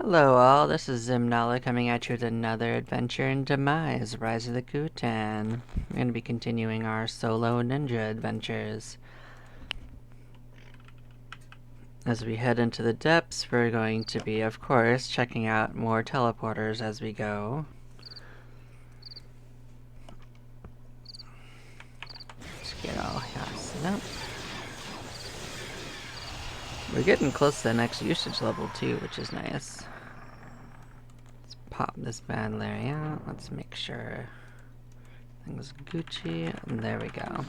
Hello all, this is Zimnala coming at you with another adventure in Demise, Rise of the Gutan. We're going to be continuing our solo ninja adventures. As we head into the depths, we're going to be, of course, checking out more teleporters as we go. Let's get all set up. We're getting close to the next usage level too, which is nice. Let's pop this bandolier out. Let's make sure things Gucci, and there we go.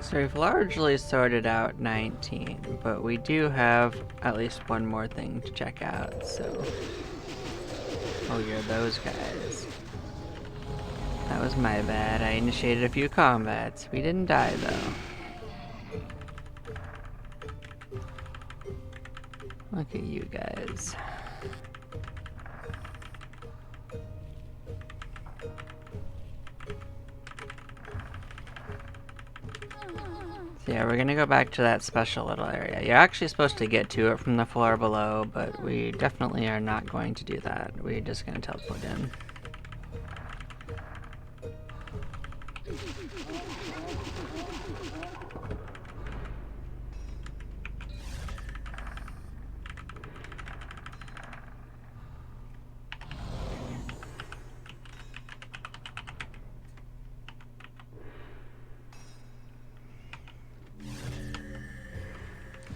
So we've largely sorted out 19, but we do have at least one more thing to check out, so... Oh, you're those guys. That was my bad. I initiated a few combats. We didn't die, though. Look at you guys. So yeah, we're gonna go back to that special little area. You're actually supposed to get to it from the floor below, but we definitely are not going to do that. We're just gonna teleport in.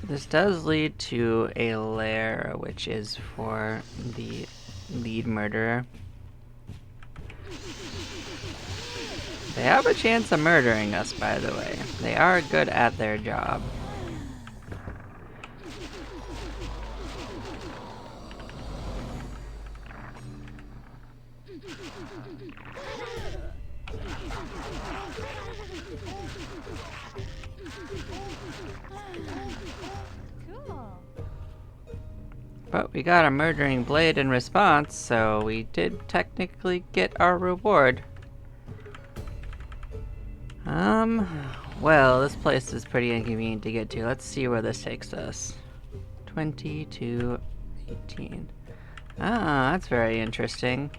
This does lead to a lair, which is for the lead murderer. They have a chance of murdering us, by the way. They are good at their job. But we got a murdering blade in response, so we did technically get our reward. Well, this place is pretty inconvenient to get to. Let's see where this takes us. 20 to 18. Ah, that's very interesting.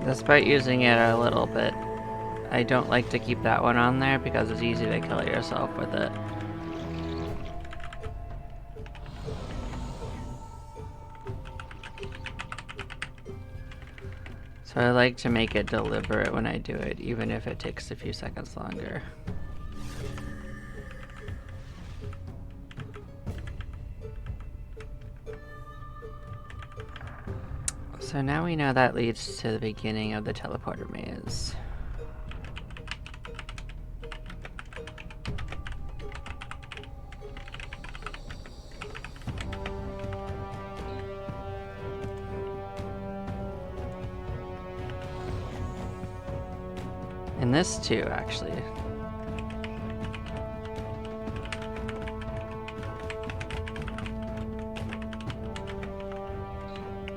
Despite using it a little bit, I don't like to keep that one on there because it's easy to kill yourself with it. So I like to make it deliberate when I do it, even if it takes a few seconds longer. So now we know that leads to the beginning of the teleporter maze. And this too, actually.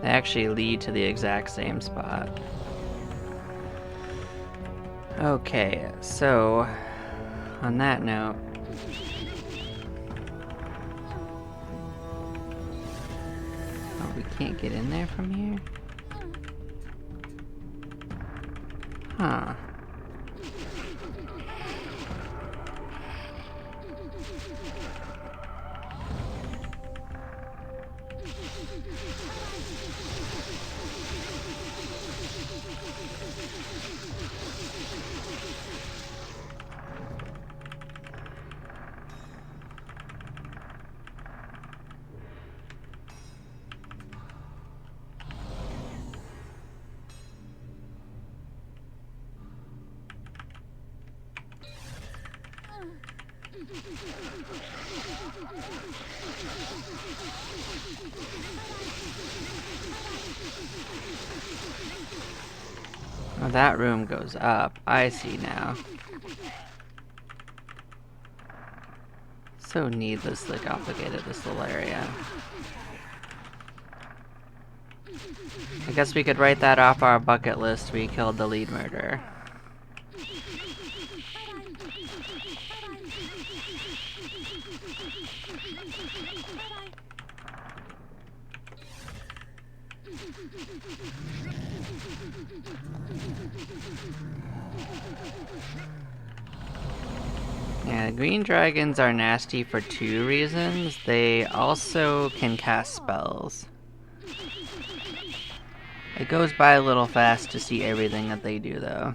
They actually lead to the exact same spot. Okay, so on that note, oh, we can't get in there from here? Huh. Oh, that room goes up. I see now. So needlessly complicated, this little area. I guess we could write that off our bucket list. We killed the lead murderer. Yeah, green dragons are nasty for two reasons. They also can cast spells. It goes by a little fast to see everything that they do, though.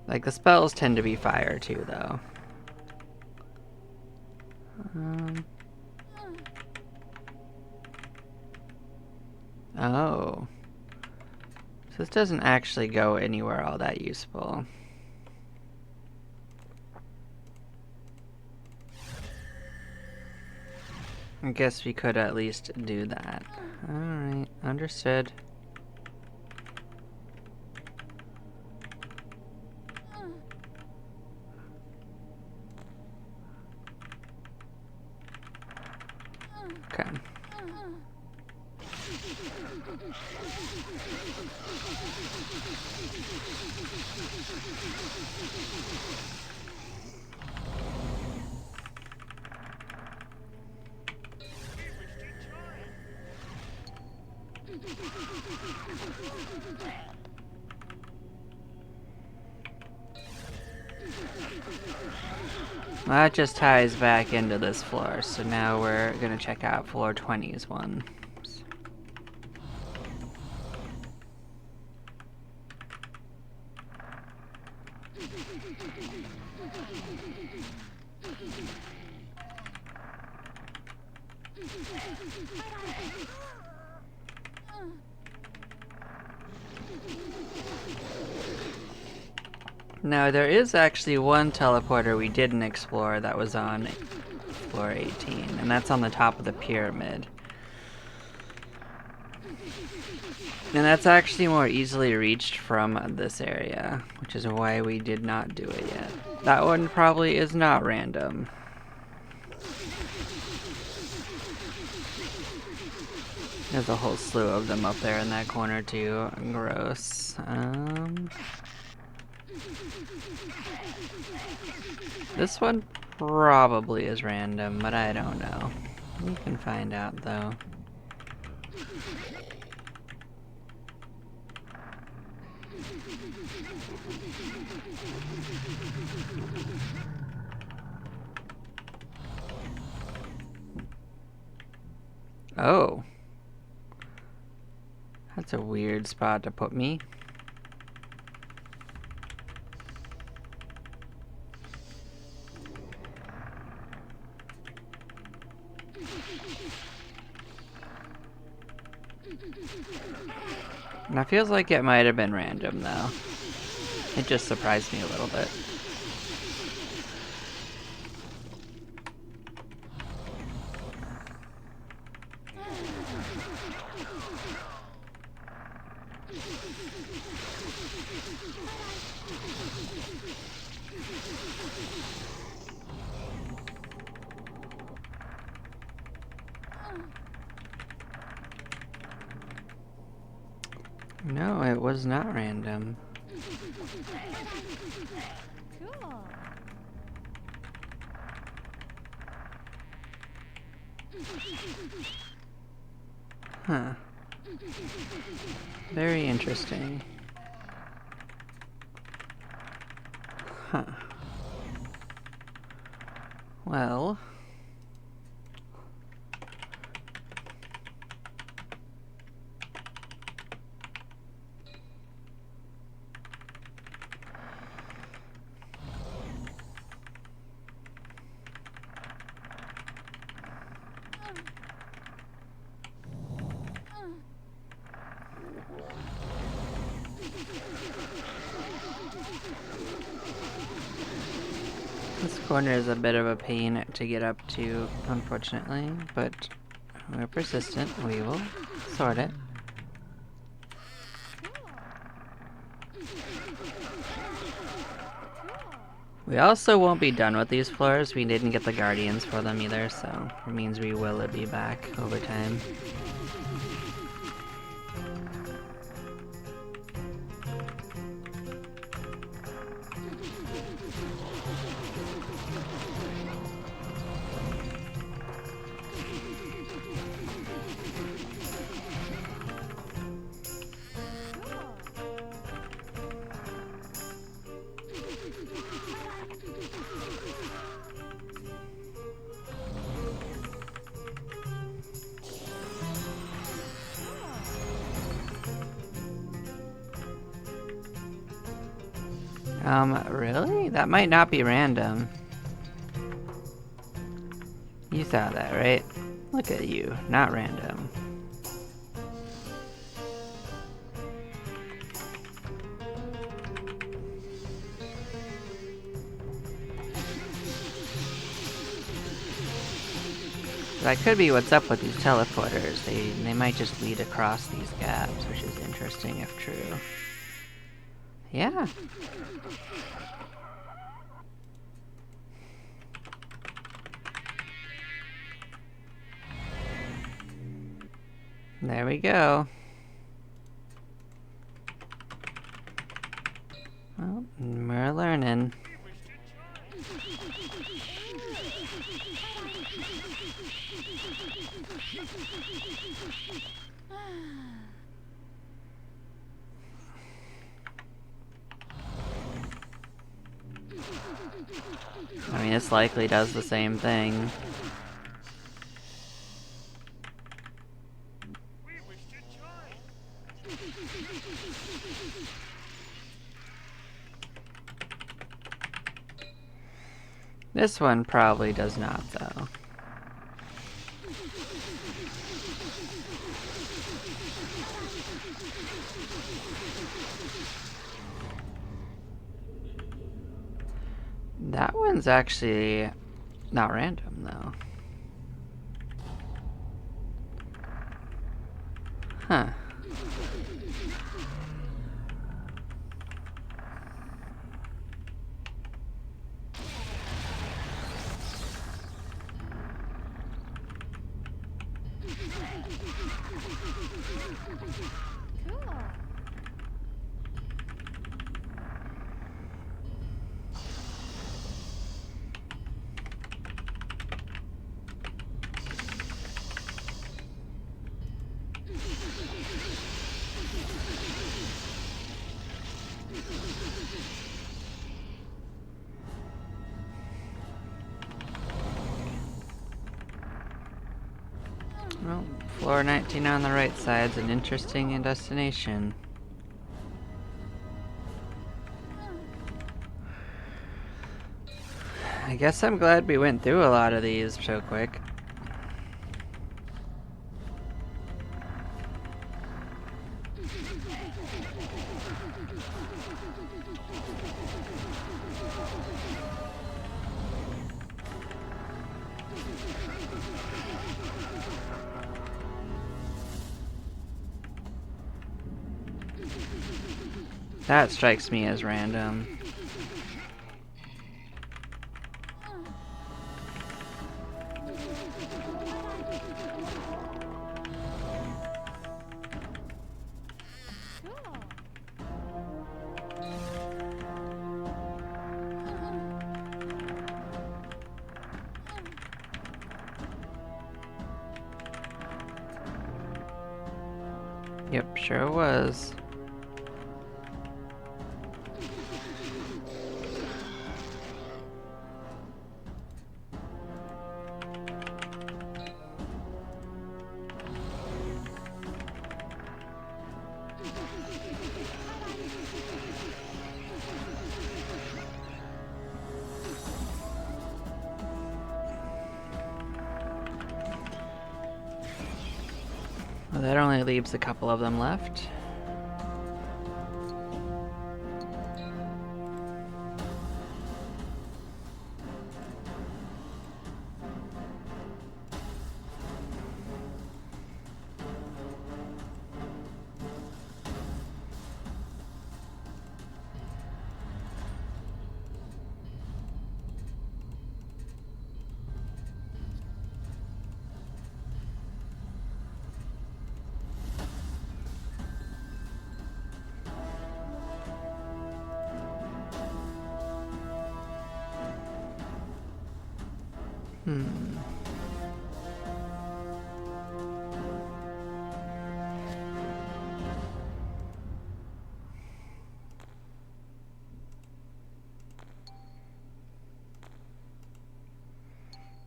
Like, the spells tend to be fire, too, though. Oh. So this doesn't actually go anywhere all that useful. I guess we could at least do that. Alright, understood. Okay. Well, that just ties back into this floor, so now we're gonna check out floor 20's one. Now, there is actually one teleporter we didn't explore that was on floor 18, and that's on the top of the pyramid. And that's actually more easily reached from this area, which is why we did not do it yet. That one probably is not random. There's a whole slew of them up there in that corner too. Gross. This one probably is random, but I don't know. We can find out though. Oh. That's a weird spot to put me. That feels like it might have been random, though. It just surprised me a little bit. No, it was not random. Cool. Huh. Very interesting. Huh. Well... This corner is a bit of a pain to get up to, unfortunately, but we're persistent. We will sort it. We also won't be done with these floors. We didn't get the guardians for them either, so it means we will be back over time. Really? That might not be random. You saw that, right? Look at you, not random. That could be what's up with these teleporters. They might just lead across these gaps, which is interesting if true. Yeah. There we go. Well, we're learning. I mean, this likely does the same thing. This one probably does not, though. That one's actually not random, though. Huh. Well, floor 19 on the right side's an interesting destination. I guess I'm glad we went through a lot of these so quick. That strikes me as random. Yep, sure was. Well, that only leaves a couple of them left.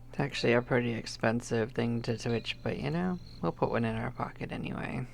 It's actually a pretty expensive thing to switch, but you know, we'll put one in our pocket anyway.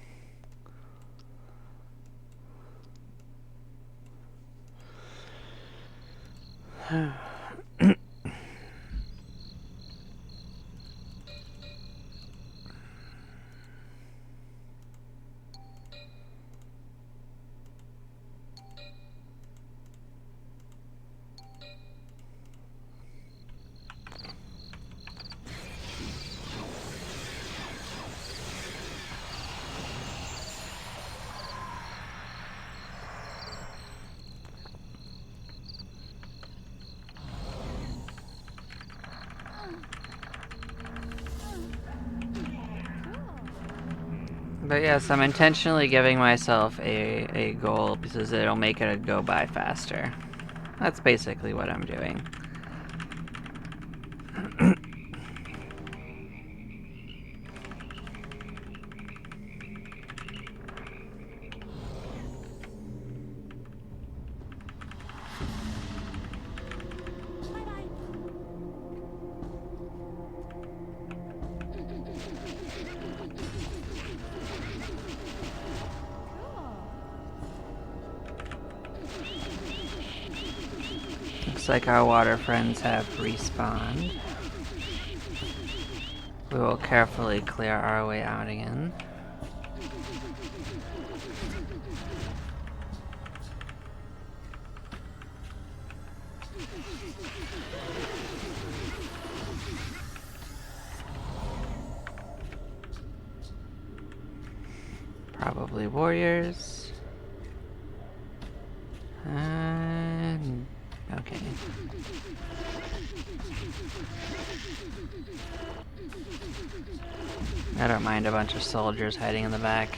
But yes, I'm intentionally giving myself a goal because it'll make it go by faster. That's basically what I'm doing. Looks like our water friends have respawned. We will carefully clear our way out again. Probably warriors. Okay. I don't mind a bunch of soldiers hiding in the back.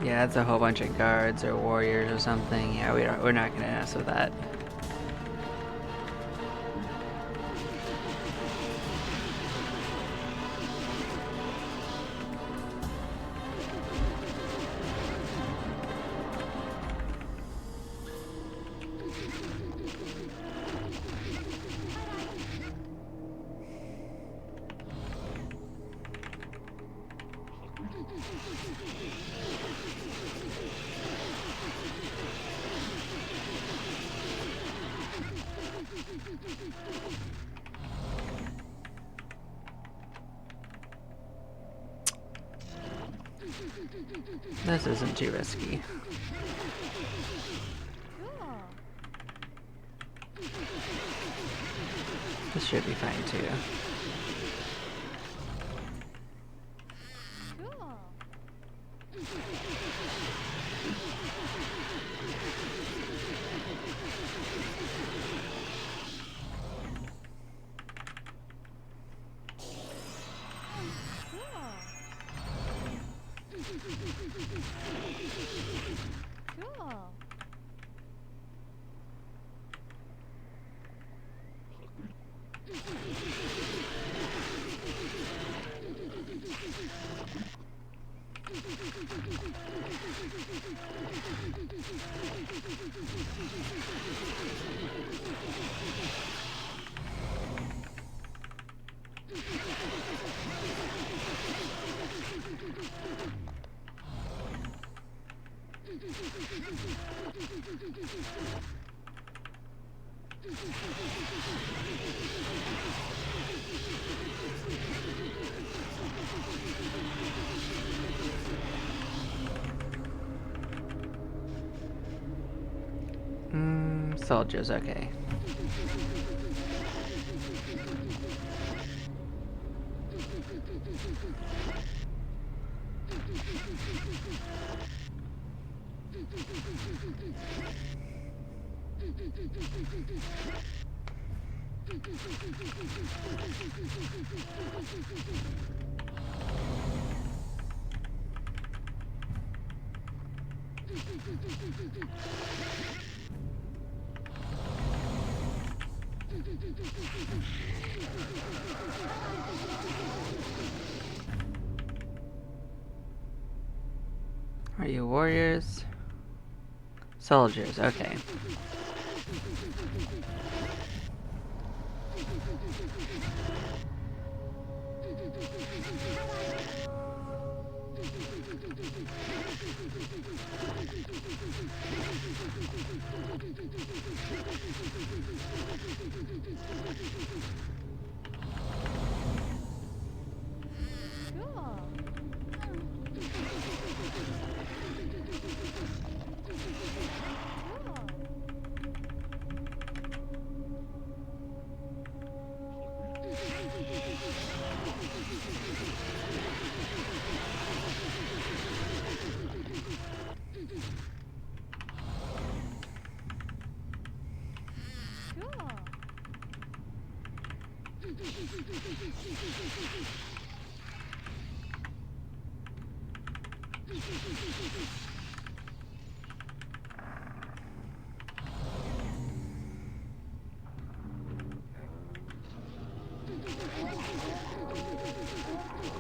Yeah, it's a whole bunch of guards or warriors or something. Yeah, we're not gonna mess with that. This isn't too risky. This should be fine too. Soldiers, okay. Are you warriors? Soldiers, okay.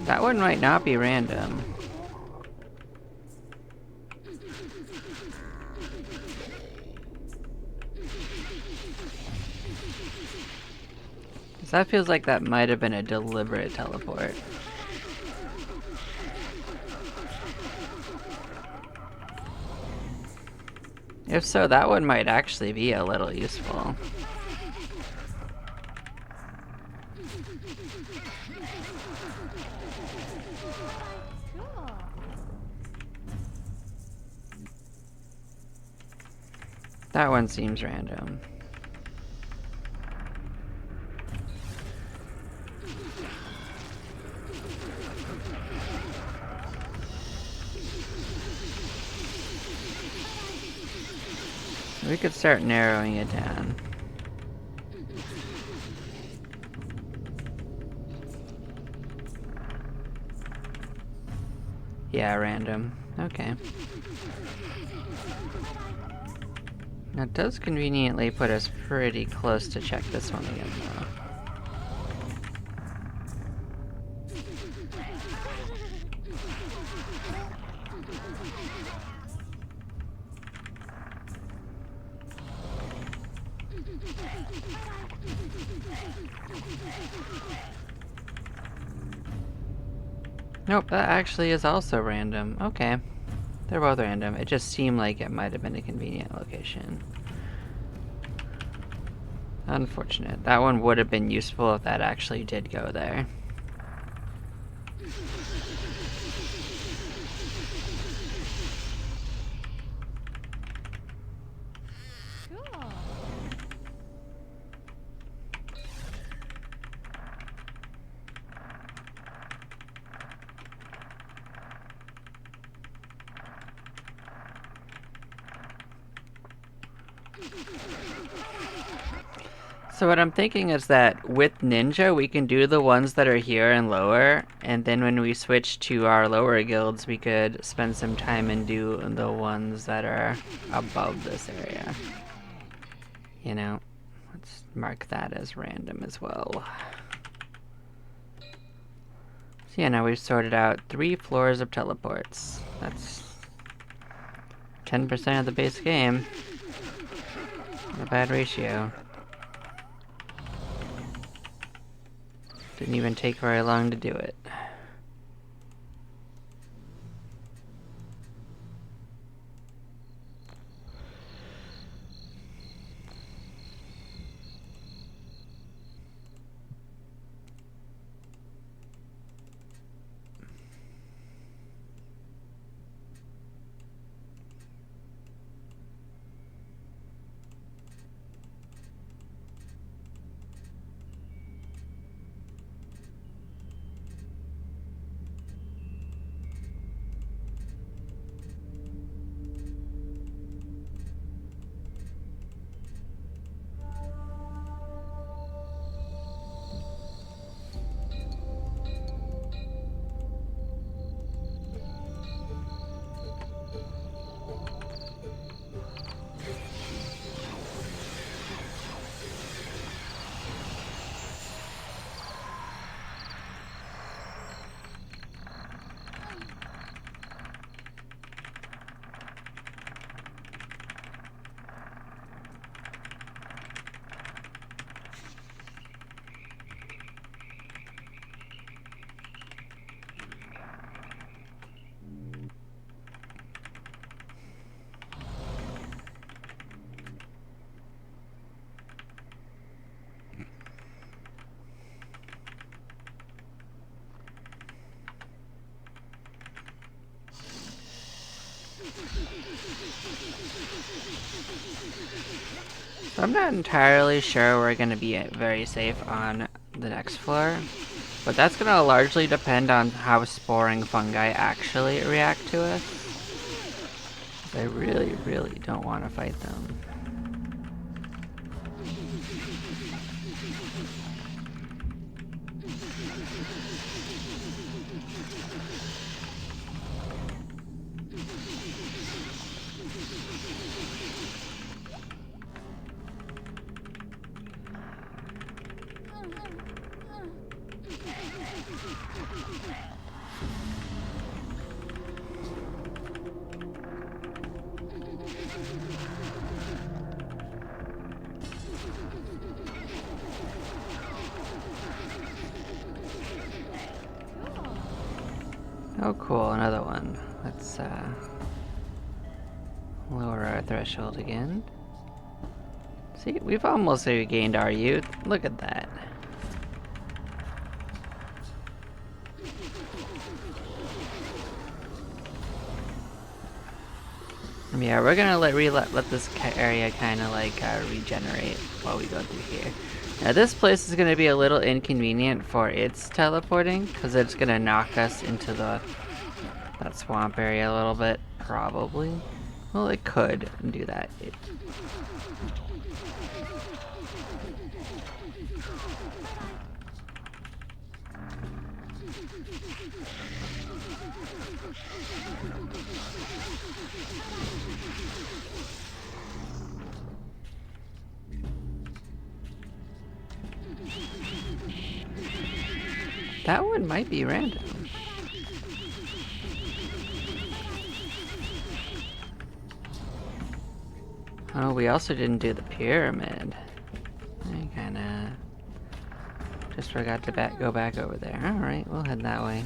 That one might not be random. That feels like that might have been a deliberate teleport. If so, that one might actually be a little useful. That one seems random. We could start narrowing it down. Yeah, random. Okay. Now it does conveniently put us pretty close to check this one again, though. Nope, that actually is also random. Okay. They're both random. It just seemed like it might have been a convenient location. Unfortunate. That one would have been useful if that actually did go there. So what I'm thinking is that with Ninja, we can do the ones that are here and lower, and then when we switch to our lower guilds, we could spend some time and do the ones that are above this area. You know, let's mark that as random as well. So yeah, now we've sorted out 3 floors of teleports. That's 10% of the base game. Not a bad ratio. Didn't even take very long to do it. So I'm not entirely sure we're going to be very safe on the next floor, but that's going to largely depend on how sporing fungi actually react to us. I really, really don't want to fight them. Oh cool, another one. Let's lower our threshold again. See, we've almost regained our youth. Look at that. Yeah, we're gonna let this area kind of like regenerate while we go through here. Now this place is gonna be a little inconvenient for its teleporting because it's gonna knock us into that swamp area a little bit, probably. Well, it could do that. That one might be random. Oh, we also didn't do the pyramid. I kinda just forgot to go back over there. Alright, we'll head that way.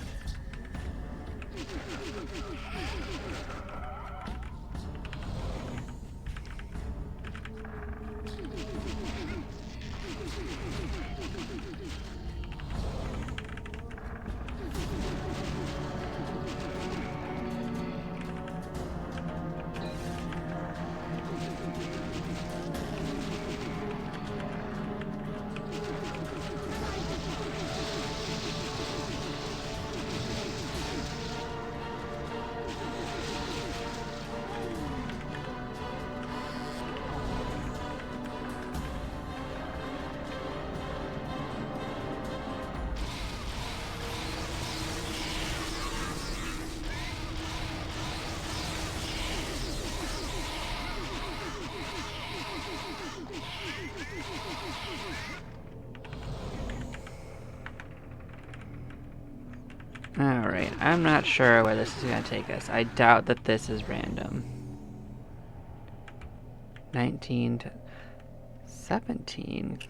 I'm not sure where this is going to take us. I doubt that this is random. 19 to 17.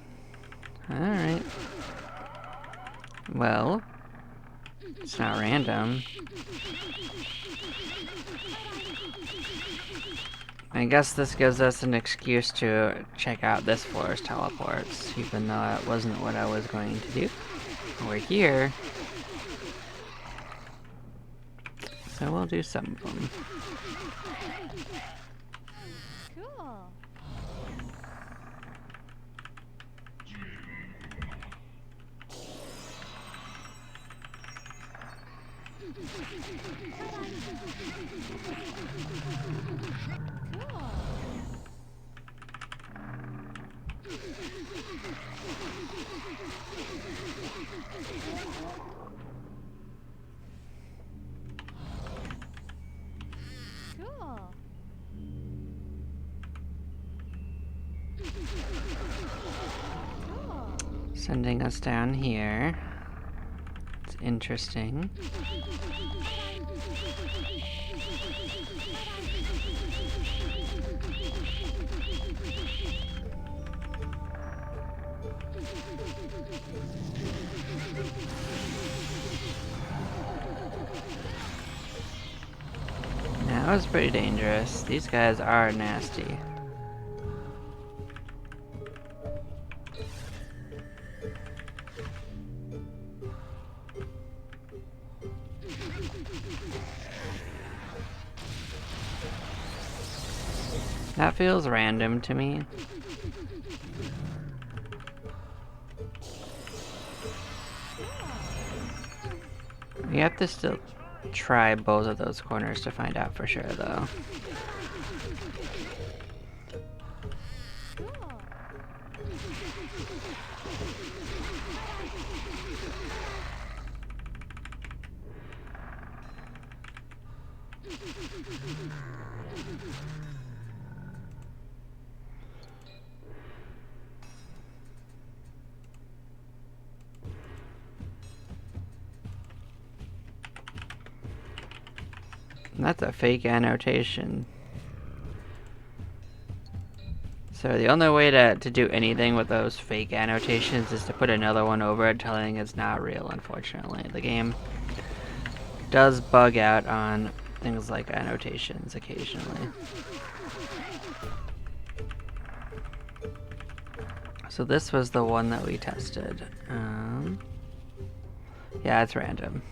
Alright. Well, it's not random. I guess this gives us an excuse to check out this floor's teleports, even though that wasn't what I was going to do. We're here. So we'll do some of them. Cool. Cool. Sending us down here. It's interesting. That was pretty dangerous. These guys are nasty. That feels random to me. We have to still try both of those corners to find out for sure, though. That's a fake annotation. So the only way to do anything with those fake annotations is to put another one over it telling it's not real, unfortunately. The game does bug out on things like annotations occasionally. So this was the one that we tested. Yeah, it's random.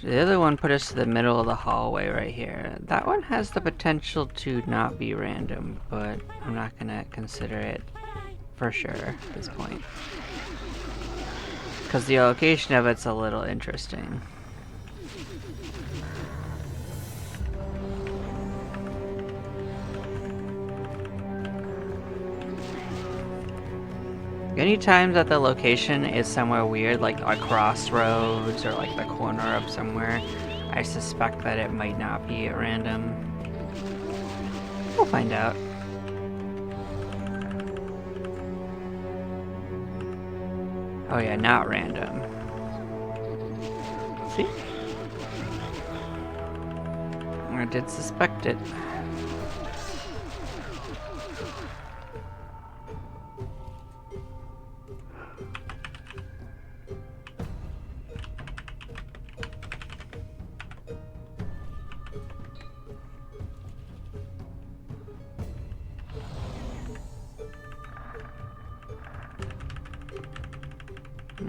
So the other one put us to the middle of the hallway right here. That one has the potential to not be random, but I'm not gonna consider it for sure at this point. Because the location of it's a little interesting. Anytime that the location is somewhere weird, like a crossroads or like the corner of somewhere, I suspect that it might not be at random. We'll find out. Oh yeah, not random. See? I did suspect it.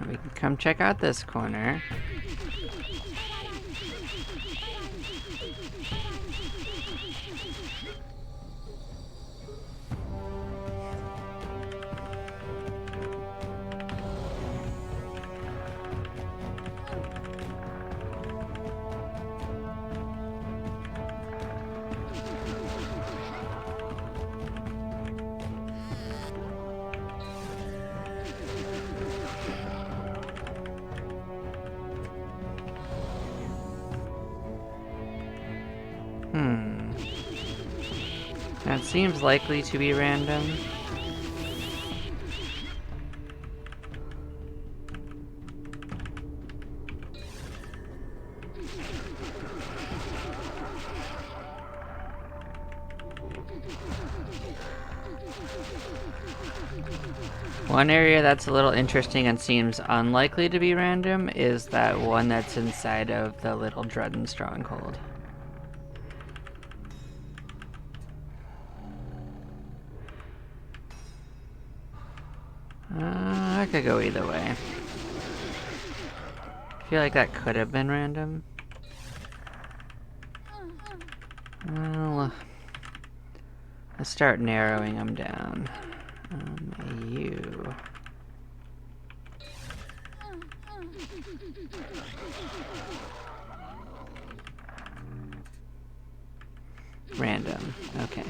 We can come check out this corner. That seems likely to be random. One area that's a little interesting and seems unlikely to be random is that one that's inside of the little Drudden stronghold. I could go either way. I feel like that could have been random. Well, let's start narrowing them down. You. Random. Okay.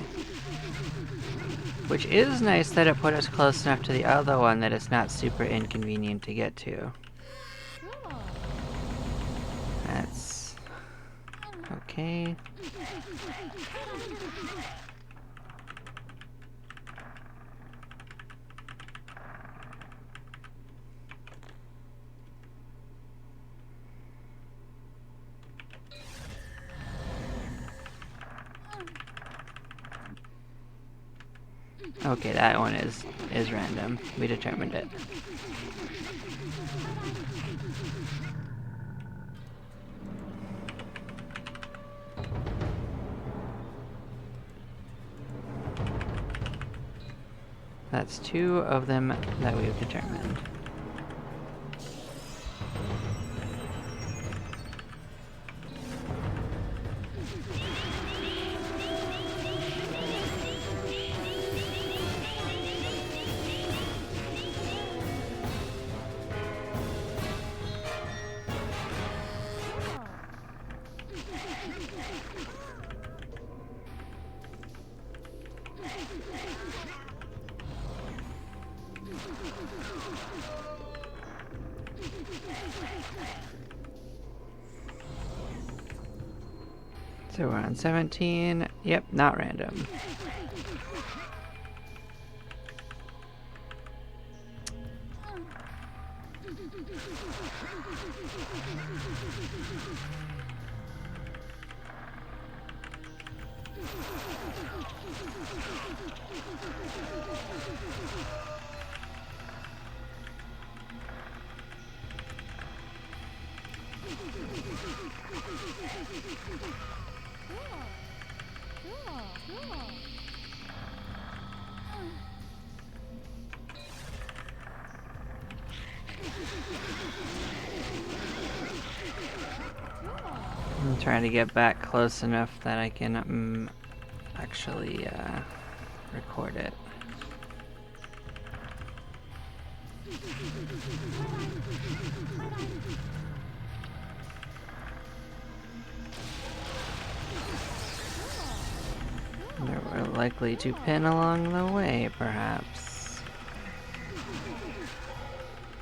Which is nice that it put us close enough to the other one that it's not super inconvenient to get to. Cool. That's okay. Okay, that one is random. We determined it. That's 2 of them that we've determined. So we're on 17. Yep, not random. I'm trying to get back close enough that I can actually record it. We're likely to pin along the way, perhaps.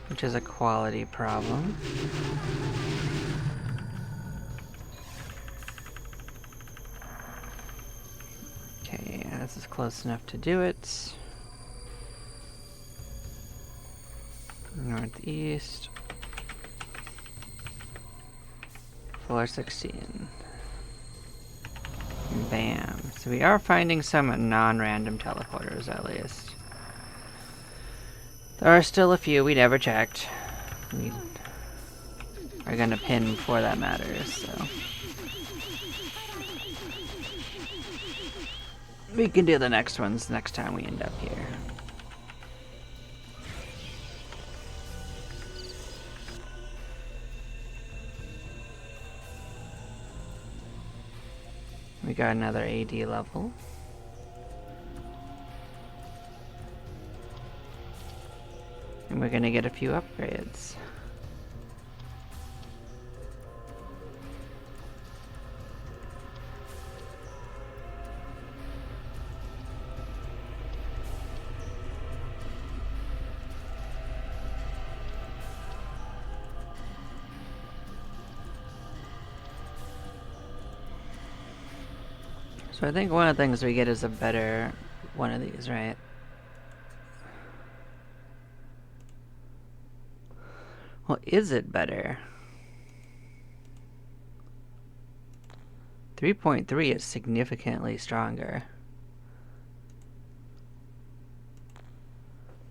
Which is a quality problem. Okay, this is close enough to do it. Northeast. Floor 16. Bam. So we are finding some non-random teleporters, at least. There are still a few we never checked. We are gonna pin before that matters, so. We can do the next ones next time we end up here. We got another AD level. And we're gonna get a few upgrades. So I think one of the things we get is a better one of these, right? Well, is it better? 3.3 is significantly stronger.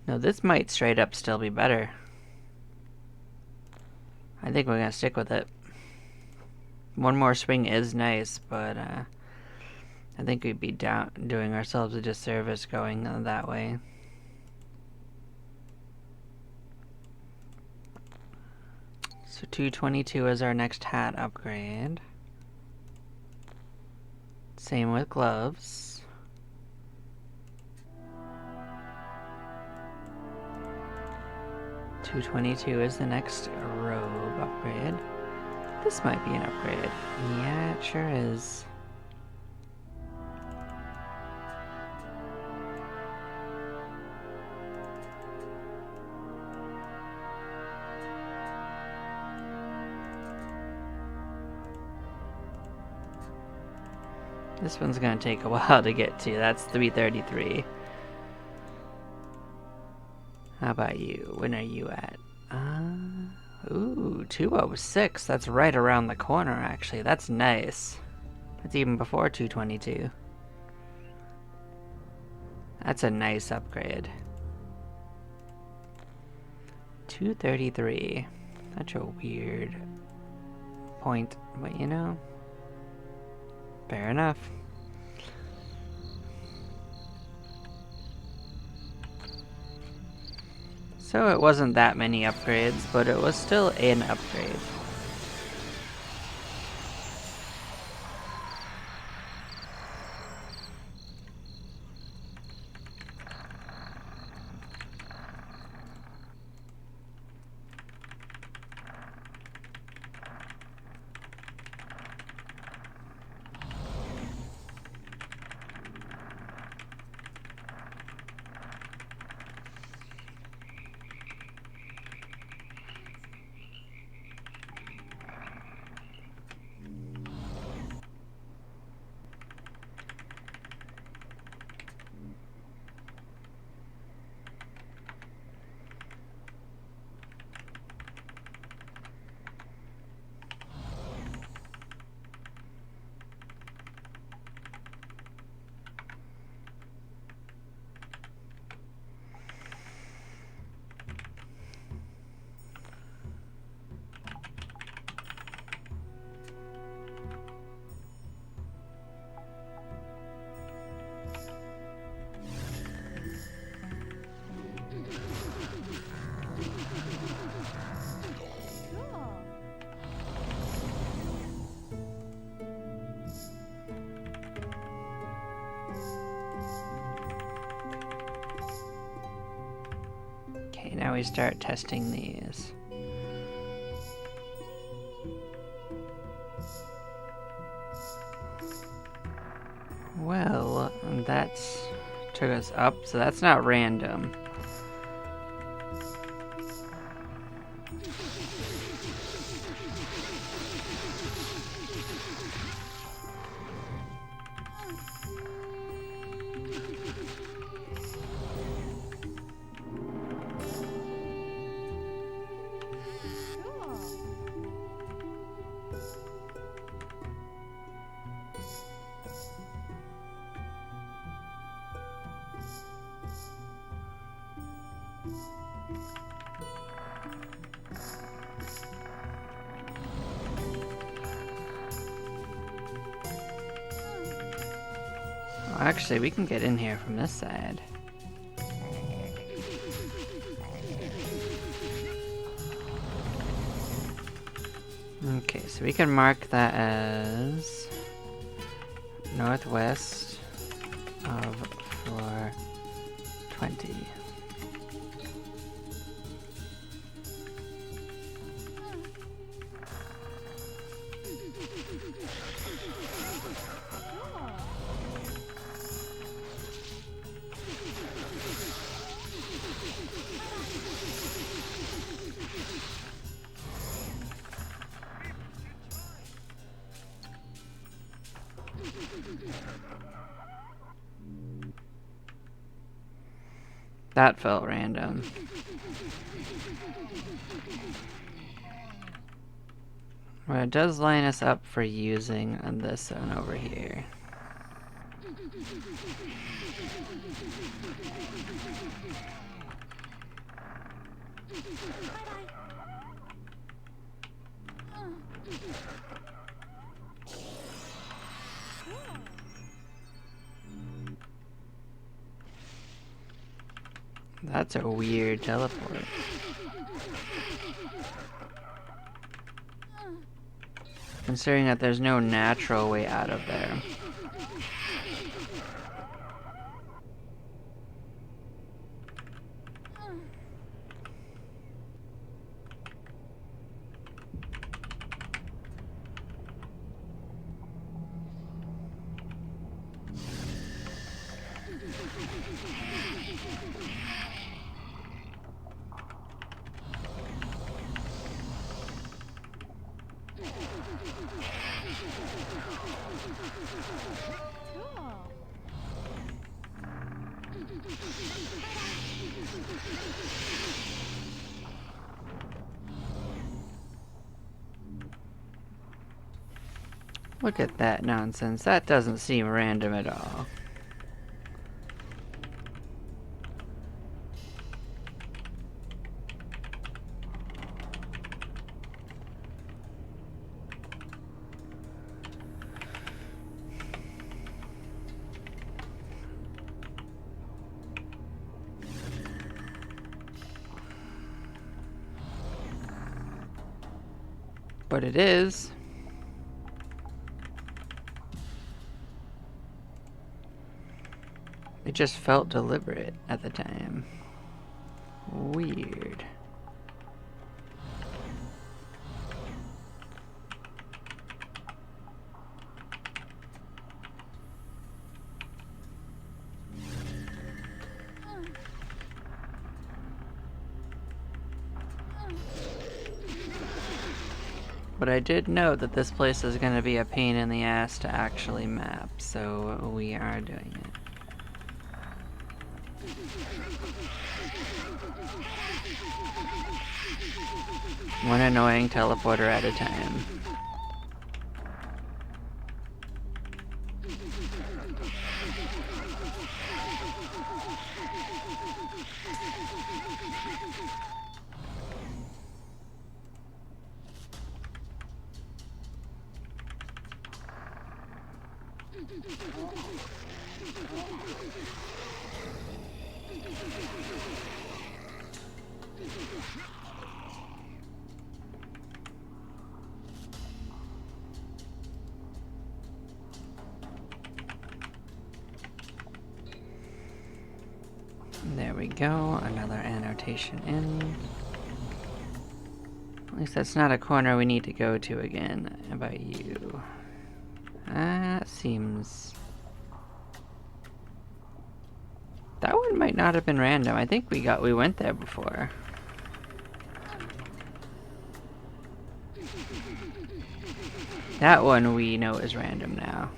No, this might straight up still be better. I think we're gonna stick with it. One more swing is nice, but I think we'd be doing ourselves a disservice going that way. So 222 is our next hat upgrade. Same with gloves. $222 is the next robe upgrade. This might be an upgrade. Yeah, it sure is. This one's gonna take a while to get to. That's 333. How about you? When are you at? Ooh, 206. That's right around the corner, actually. That's nice. That's even before 222. That's a nice upgrade. 233. Such a weird point, but you know, fair enough. So it wasn't that many upgrades, but it was still an upgrade. Okay, now we start testing these. Well, that's took us up, so that's not random. Actually, we can get in here from this side. Okay, so we can mark that as northwest of floor 20. That felt random. Well, it does line us up for using on this zone over here. That's a weird teleport. Considering that there's no natural way out of there. Look at that nonsense. That doesn't seem random at all. But it is. It just felt deliberate at the time. Weird. But I did note that this place is going to be a pain in the ass to actually map, so we are doing it. One annoying teleporter at a time. There we go, another annotation in. At least that's not a corner we need to go to again. How about you? That seems... That one might not have been random. I think we went there before. That one we know is random now.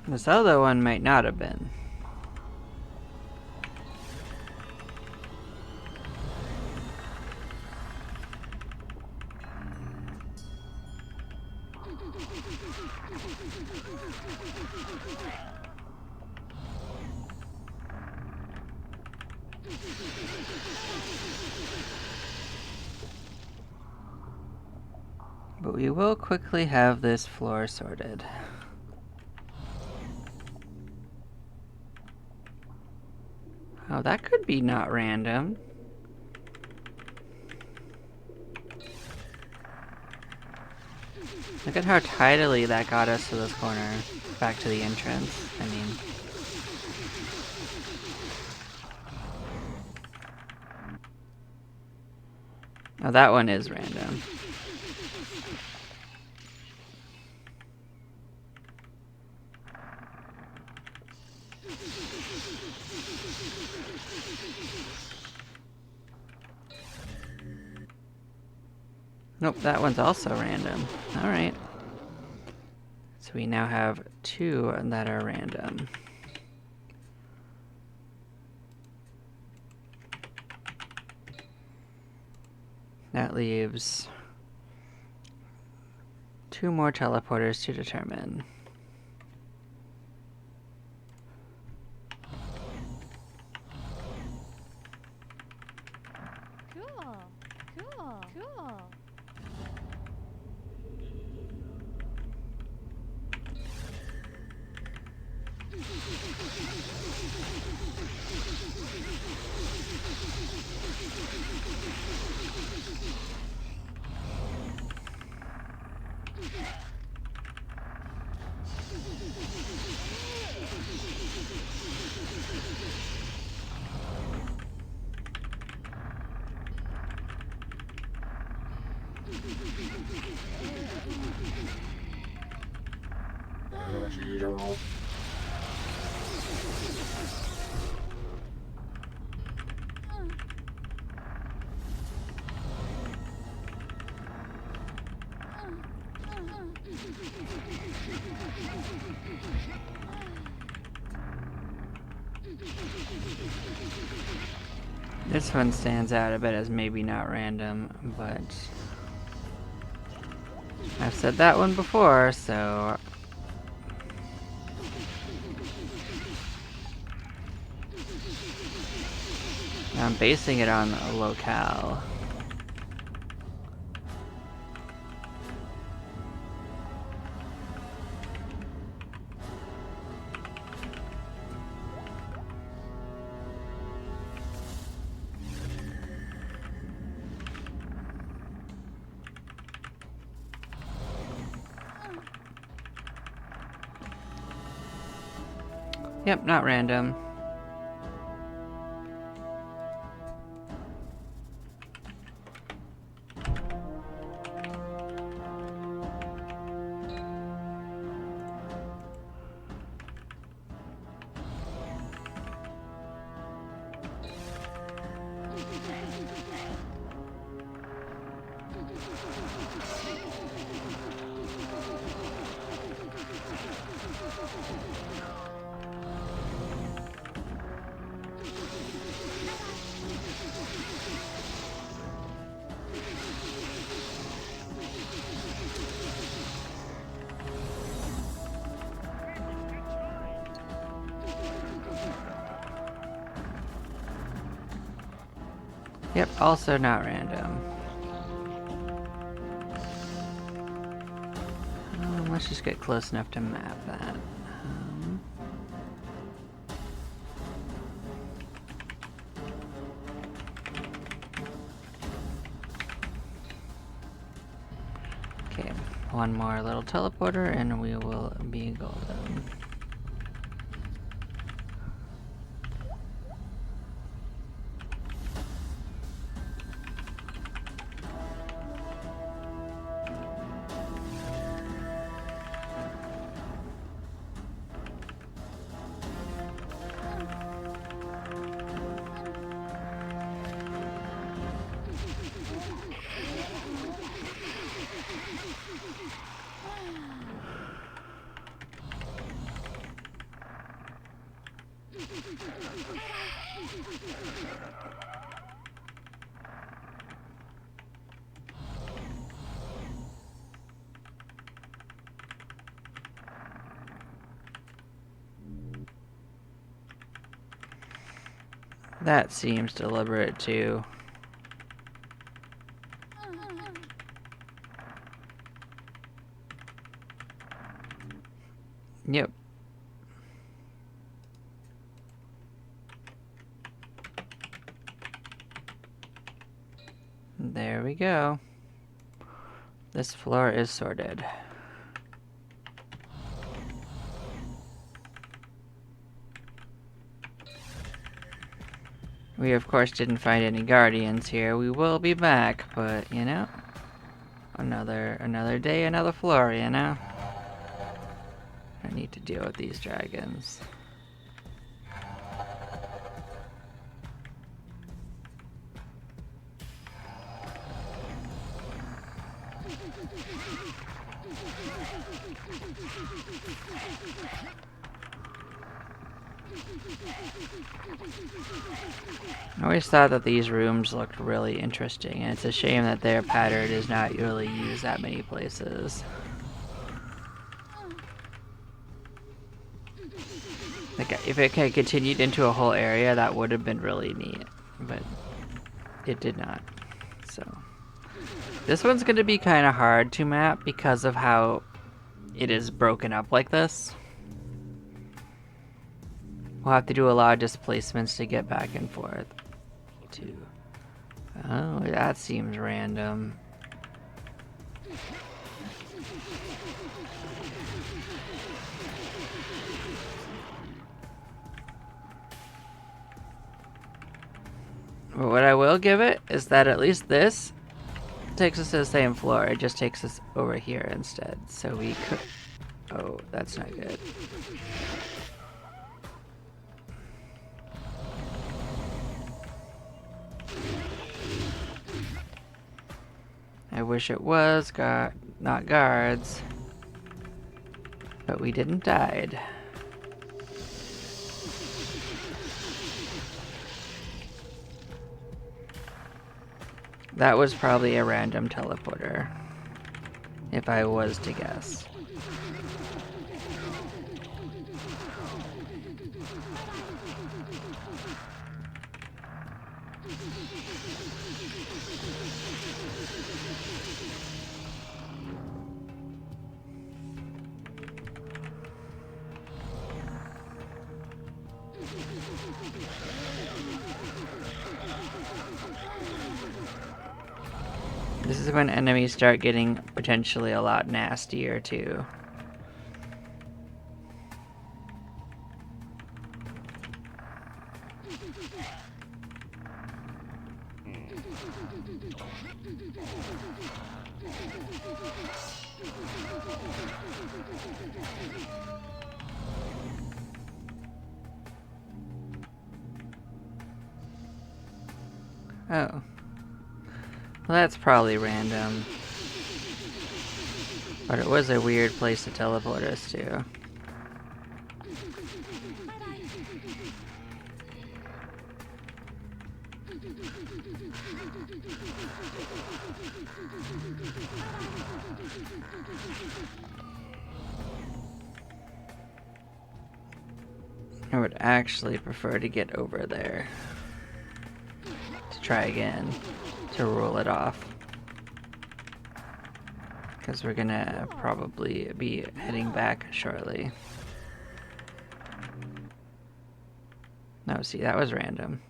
This other one might not have been. But we will quickly have this floor sorted. Oh, that could be not random. Look at how tidily that got us to this corner. Back to the entrance, I mean. Oh, that one is random. Nope, that one's also random. Alright. So we now have 2 that are random. That leaves 2 more teleporters to determine. Cool. Cool. Cool. This one stands out a bit as maybe not random, but I've said that one before, so I'm basing it on a locale. Yep, not random. Yep, also not random. Let's just get close enough to map that. Okay, one more little teleporter and we will be golden. That seems deliberate too. Yep. There we go. This floor is sorted. We of course didn't find any guardians here. We will be back, but you know, another day, another floor, you know? I need to deal with these dragons. I always thought that these rooms looked really interesting, and it's a shame that their pattern is not really used that many places. Like, if it had continued into a whole area, that would have been really neat, but it did not. So, this one's going to be kind of hard to map because of how it is broken up like this. We'll have to do a lot of displacements to get back and forth. Oh, that seems random. But what I will give it is that at least this takes us to the same floor. It just takes us over here instead. So we could... Oh, that's not good. I wish it was not guards. But we didn't die. That was probably a random teleporter, if I was to guess. This is when enemies start getting potentially a lot nastier too. Oh. Well, that's probably random. But it was a weird place to teleport us to. I would actually prefer to get over there. To try again. To rule it off. Because we're gonna probably be heading back shortly. No, see, that was random.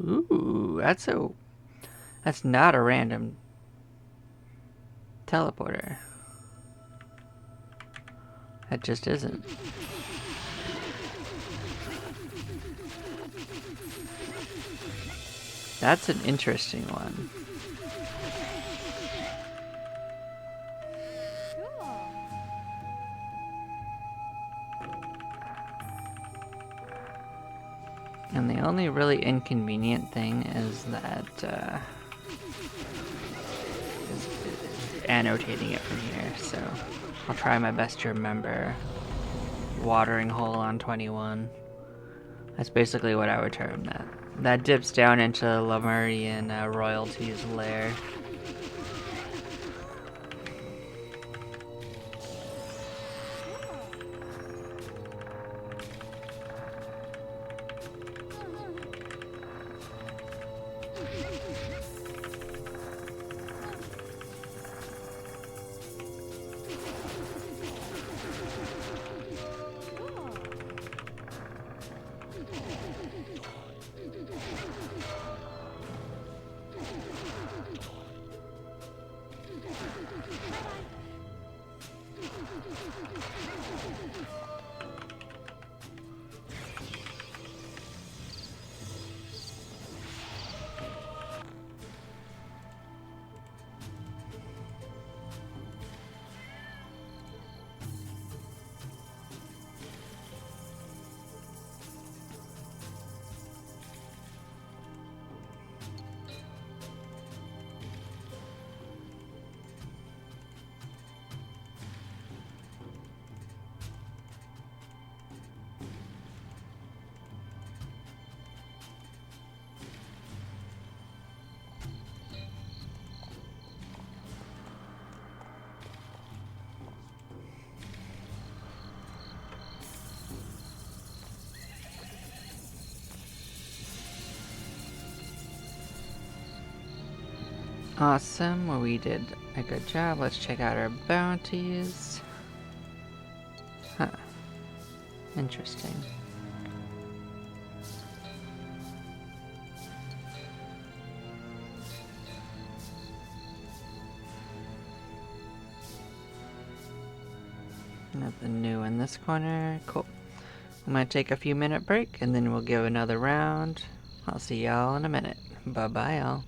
Ooh, that's not a random teleporter. That just isn't. That's an interesting one. And the only really inconvenient thing is that is annotating it from here, so I'll try my best to remember. Watering hole on 21. That's basically what I would term that. That dips down into Lemurian royalties lair. Awesome, well, we did a good job. Let's check out our bounties. Huh. Interesting. Nothing new in this corner. Cool. I'm gonna take a few minute break and then we'll give another round. I'll see y'all in a minute. Bye bye, y'all.